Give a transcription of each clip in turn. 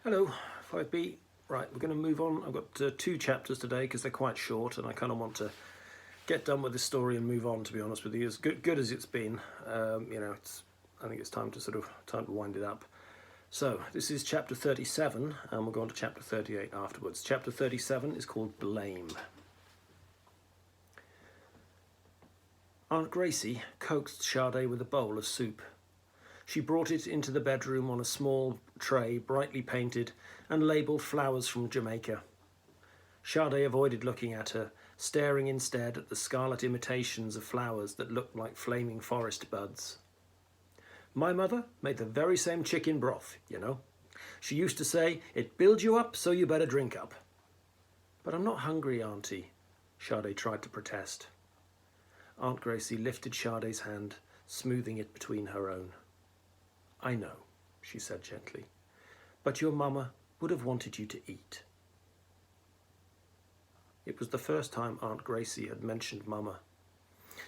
Hello, 5B. Right, we're going to move on. I've got two chapters today because they're quite short and I kind of want to get done with this story and move on, to be honest with you. As good as it's been, I think it's time to wind it up. So this is chapter 37 and we'll go on to chapter 38 afterwards. Chapter 37 is called Blame. Aunt Gracie coaxed Sade with a bowl of soup. She brought it into the bedroom on a small tray, brightly painted, and labelled flowers from Jamaica. Sade avoided looking at her, staring instead at the scarlet imitations of flowers that looked like flaming forest buds. My mother made the very same chicken broth, you know. She used to say, "It builds you up, so you better drink up." "But I'm not hungry, Auntie," Sade tried to protest. Aunt Gracie lifted Sade's hand, smoothing it between her own. "I know," she said gently, "but your mama would have wanted you to eat." It was the first time Aunt Gracie had mentioned Mama.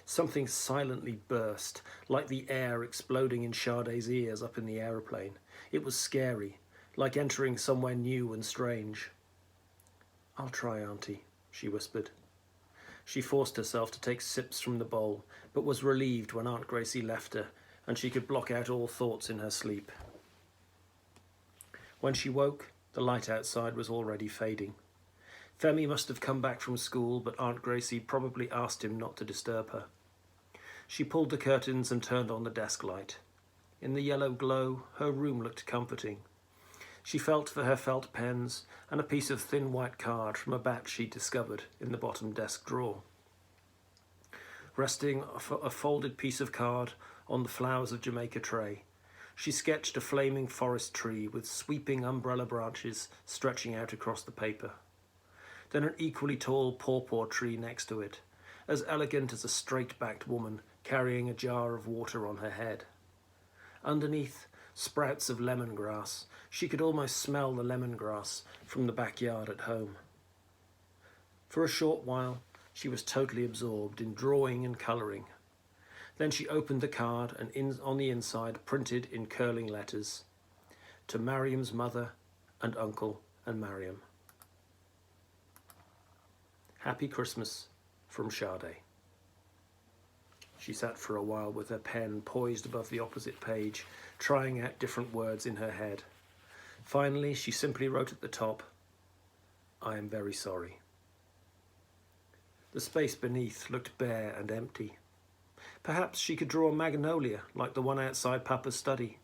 Something silently burst, like the air exploding in Sade's ears up in the aeroplane. It was scary, like entering somewhere new and strange. "I'll try, Auntie," she whispered. She forced herself to take sips from the bowl, but was relieved when Aunt Gracie left her and she could block out all thoughts in her sleep. When she woke, the light outside was already fading. Femi must have come back from school, but Aunt Gracie probably asked him not to disturb her. She pulled the curtains and turned on the desk light. In the yellow glow, her room looked comforting. She felt for her felt pens and a piece of thin white card from a batch she'd discovered in the bottom desk drawer. Resting a folded piece of card on the flowers of Jamaica tray, she sketched a flaming forest tree with sweeping umbrella branches stretching out across the paper. Then an equally tall pawpaw tree next to it, as elegant as a straight-backed woman carrying a jar of water on her head. Underneath, sprouts of lemongrass. She could almost smell the lemongrass from the backyard at home. For a short while, she was totally absorbed in drawing and colouring. Then she opened the card and on the inside printed in curling letters, "To Mariam's mother and uncle and Mariam. Happy Christmas from Sade." She sat for a while with her pen poised above the opposite page, trying out different words in her head. Finally, she simply wrote at the top, "I am very sorry." The space beneath looked bare and empty. Perhaps she could draw a magnolia like the one outside Papa's study.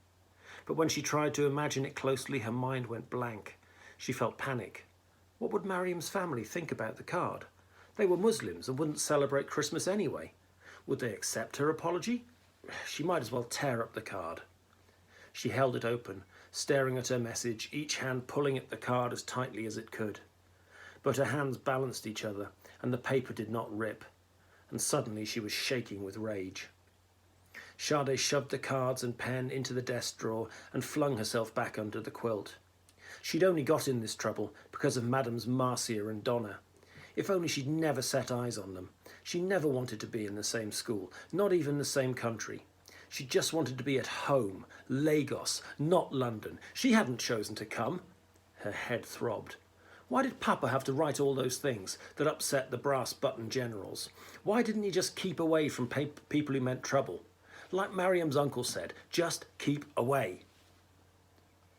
But when she tried to imagine it closely, her mind went blank. She felt panic. What would Mariam's family think about the card? They were Muslims and wouldn't celebrate Christmas anyway. Would they accept her apology? She might as well tear up the card. She held it open, staring at her message, each hand pulling at the card as tightly as it could. But her hands balanced each other, and the paper did not rip. And suddenly she was shaking with rage. Sade shoved the cards and pen into the desk drawer and flung herself back under the quilt. She'd only got in this trouble because of Madams Marcia and Donna. If only she'd never set eyes on them. She never wanted to be in the same school, not even the same country. She just wanted to be at home, Lagos, not London. She hadn't chosen to come. Her head throbbed. Why did Papa have to write all those things that upset the brass button generals? Why didn't he just keep away from people who meant trouble? Like Mariam's uncle said, just keep away.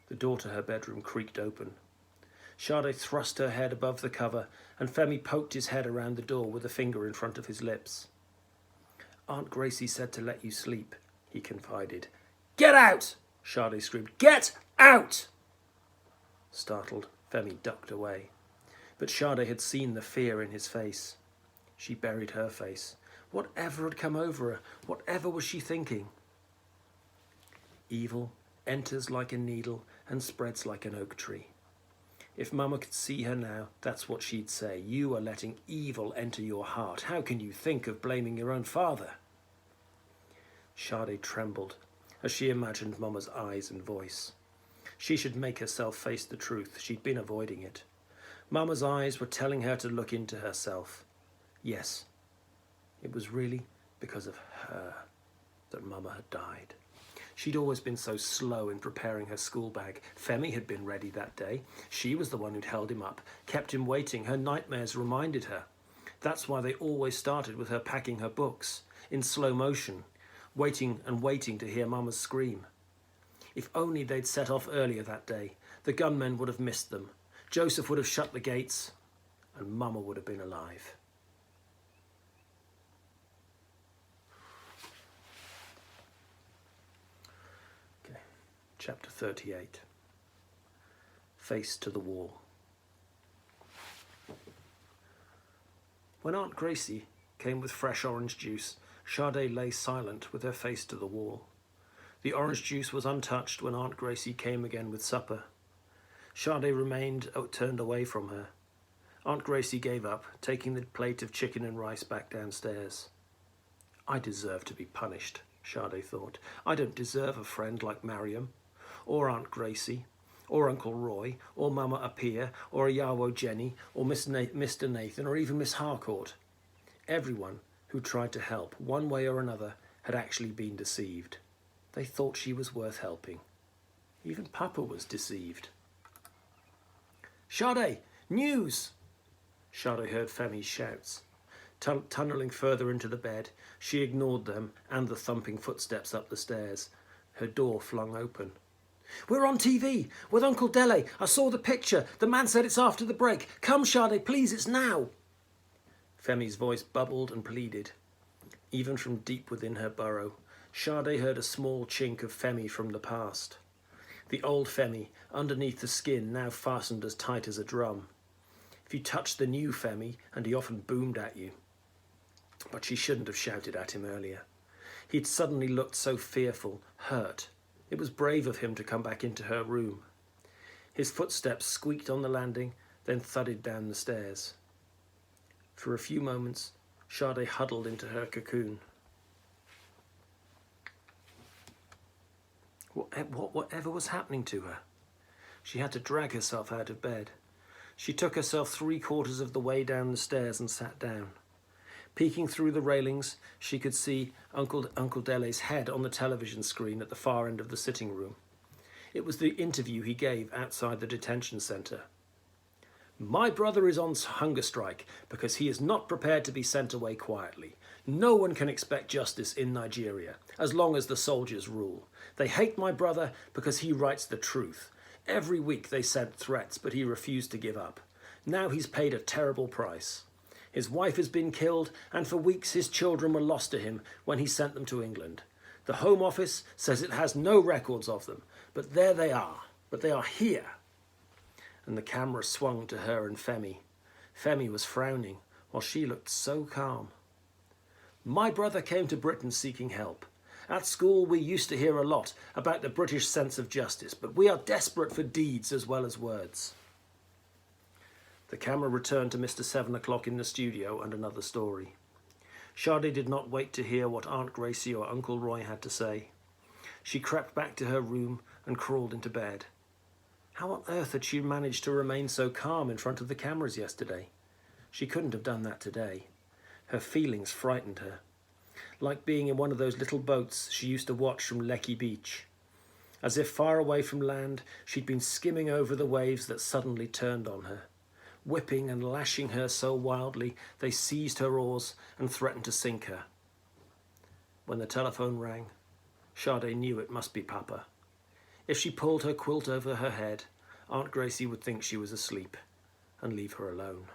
The door to her bedroom creaked open. Sade thrust her head above the cover and Femi poked his head around the door with a finger in front of his lips. "Aunt Gracie said to let you sleep," he confided. "Get out!" Sade screamed. "Get out!" Startled, Femi ducked away. But Sade had seen the fear in his face. She buried her face. Whatever had come over her? Whatever was she thinking? Evil enters like a needle and spreads like an oak tree. If Mama could see her now, that's what she'd say. "You are letting evil enter your heart. How can you think of blaming your own father?" Sade trembled as she imagined Mama's eyes and voice. She should make herself face the truth. She'd been avoiding it. Mama's eyes were telling her to look into herself. Yes, it was really because of her that Mama had died. She'd always been so slow in preparing her school bag. Femi had been ready that day. She was the one who'd held him up, kept him waiting. Her nightmares reminded her. That's why they always started with her packing her books, in slow motion, waiting and waiting to hear Mama's scream. If only they'd set off earlier that day, the gunmen would have missed them. Joseph would have shut the gates, and Mama would have been alive. Okay, chapter 38. Face to the wall. When Aunt Gracie came with fresh orange juice, Sade lay silent with her face to the wall. The orange juice was untouched when Aunt Gracie came again with supper. Sade remained turned away from her. Aunt Gracie gave up, taking the plate of chicken and rice back downstairs. I deserve to be punished, Sade thought. I don't deserve a friend like Mariam, or Aunt Gracie, or Uncle Roy, or Mama Apia, or Ayawo Jenny, or Mr. Nathan, or even Miss Harcourt. Everyone who tried to help, one way or another, had actually been deceived. They thought she was worth helping. Even Papa was deceived. Sade, news! Sade heard Femi's shouts. Tunnelling further into the bed, she ignored them and the thumping footsteps up the stairs. Her door flung open. We're on TV with Uncle Dele. I saw the picture. The man said it's after the break. Come, Sade, please, it's now. Femi's voice bubbled and pleaded. Even from deep within her burrow, Sade heard a small chink of Femi from the past. The old Femi, underneath the skin, now fastened as tight as a drum. If you touched the new Femi, and he often boomed at you. But she shouldn't have shouted at him earlier. He'd suddenly looked so fearful, hurt. It was brave of him to come back into her room. His footsteps squeaked on the landing, then thudded down the stairs. For a few moments, Sade huddled into her cocoon. Whatever was happening to her? She had to drag herself out of bed. She took herself 3/4 of the way down the stairs and sat down. Peeking through the railings, she could see Uncle Dele's head on the television screen at the far end of the sitting room. It was the interview he gave outside the detention centre. My brother is on hunger strike because he is not prepared to be sent away quietly. No one can expect justice in Nigeria, as long as the soldiers rule. They hate my brother because he writes the truth. Every week they sent threats, but he refused to give up. Now he's paid a terrible price. His wife has been killed, and for weeks his children were lost to him when he sent them to England. The Home Office says it has no records of them, but there they are. But they are here. And the camera swung to her and Femi. Femi was frowning, while she looked so calm. My brother came to Britain seeking help. At school we used to hear a lot about the British sense of justice, but we are desperate for deeds as well as words. The camera returned to Mr. 7 o'clock in the studio and another story. Sade did not wait to hear what Aunt Gracie or Uncle Roy had to say. She crept back to her room and crawled into bed. How on earth had she managed to remain so calm in front of the cameras yesterday? She couldn't have done that today. Her feelings frightened her, like being in one of those little boats she used to watch from Lekki Beach. As if far away from land, she'd been skimming over the waves that suddenly turned on her, whipping and lashing her so wildly they seized her oars and threatened to sink her. When the telephone rang, Sade knew it must be Papa. If she pulled her quilt over her head, Aunt Gracie would think she was asleep and leave her alone.